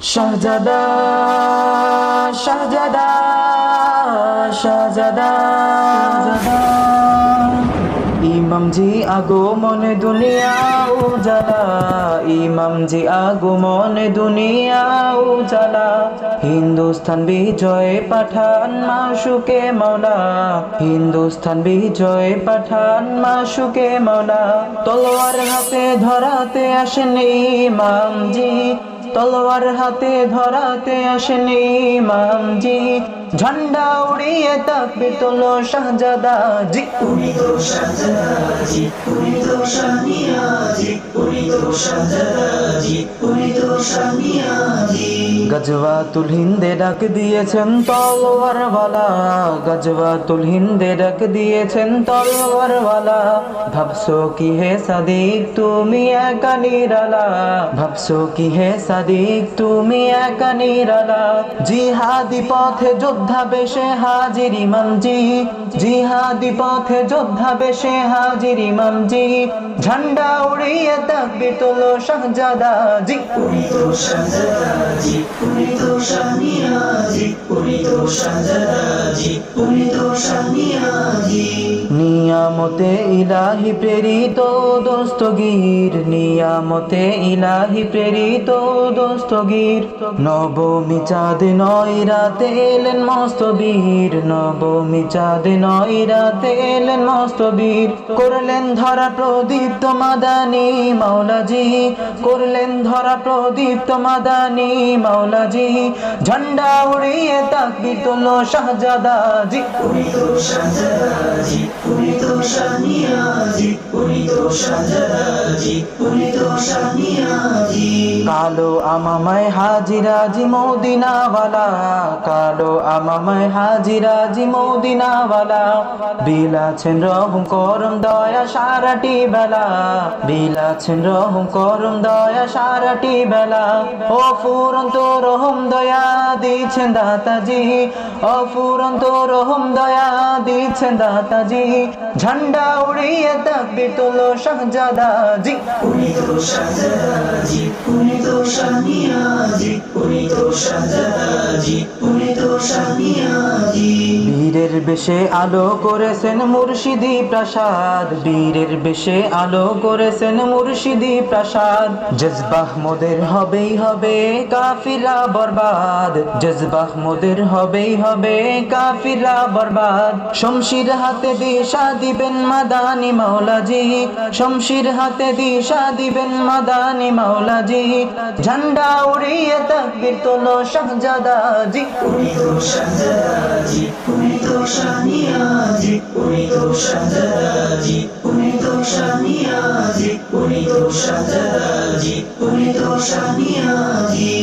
শাহজাদা শাহজাদা শাহজাদা ইমামজি আগমনে দুনিয়া উজালা, ইমামজি আগমনে দুনিয়া উজালা। হিন্দুস্তান বিজয় পাঠান মাশুকে মৌলা, হিন্দুস্তান বিজয় পাঠান মাশুকে মৌলা। তলোয়ার হাতে ধরাতে আসেন ইমামজি, তলোয়ার হাতে ধরাতে আসেন ইমামজি। ঝান্ডা উড়িয়ে তাকবীর তোলো শাহজাদা জি। উনি তো শাহজাদা জি, উনি তো শাহ মিয়াজি, উনি তো শাহজাদা জি, উনি তো শাহ মিয়াজি। গজওয়াতুল হিন্দে ডাক দিয়েছেন তলোয়ারওয়ালা, গজওয়াতুল হিন্দে ডাক দিয়েছেন তলোয়ারওয়ালা। ভাবছো কি হে সাদিক তুমি একা নিরালা, ভাবছো কি হে সাদিক তুমি একা নিরালা। জিহাদি পথে যোদ্ধা বেশে হাজির ইমামজি, জিহাদি পথে যোদ্ধা বেশে হাজির ইমামজি। ঝান্ডা উড়িয়ে তাকবীর তোলো শাহজাদা জি। উনি তো শাহজাদা জি, উনি তো শাহ মিয়াজি, উনি তো শাহজাদা জি, উনি তো শাহ মিয়াজি। নিয়ামতে ইলাহি প্রেরিত দস্তগীর, নিয়ামতে ইলাহি প্রেরিত দস্তগীর। নবমী চাঁদ নয় রাতে এলেন মস্ত বীর, নবমী চাঁদ নয় রাতে এলেন মস্ত বীর। করলেন ধরা প্রদীপ্ত মাদানী মাওলাজি, করলেন ধরা প্রদীপ্ত মাদানী মাওলাজি। ঝান্ডা উড়িয়ে তাকবীর তোলো শাহজাদা জি। উনি তো শাহজাদা জি, উনি তো শাহ মিয়াজি, উনি তো শাহজাদা জি, উনি তো শাহ মিয়াজি। কালো আমামায় হাজিরাজি মদিনাওয়ালা, কালো আমামায় হাজিরাজি মদিনাওয়ালা। বিলাছেন রহম করম দয়া সারাটি বেলা, বিলাছেন রহম করম দয়া সারাটি বেলা। ও ফুরন্ত রহম দয়া দিচ্ছেন দাতাজি, ও ফুরন্ত রহম দয়া দিচ্ছেন দাতাজি। ঝান্ডা উড়িয়ে তাকবীর তোলো শাহজাদা জি। উনি তো শাহজাদা জি, উনি তো শাহ মিয়াজি, উনি তো শাহজাদা জি, উনি তো শাহ মিয়াজি। বীরের বেশে আলো করেছেন মুর্শিদি প্রাসাদ, বীরের বেশে আলো করেছেন মুর্শিদি প্রাসাদ। জজবাহ মোদের হবেই হবে কাফিলা বরবাদ, জজবাহ মোদের হবেই হবে কাফিলা বরবাদ। শমশির হাতে দিশা দিবেন মাদানী মাওলাজি, শমশির হাতে দিশা দিবেন মাদানী মাওলাজি। ঝান্ডা উড়িয়ে তাকবীর তোলো শাহজাদা জি। উনি তো শাহজাদা জি, উনি তো শাহ মিয়াজি, উনি তো শাহজাদা জি, উনি তো শাহ মিয়াজি, উনি তো শাহজাদা জি, উনি তো শাহ মিয়াজি।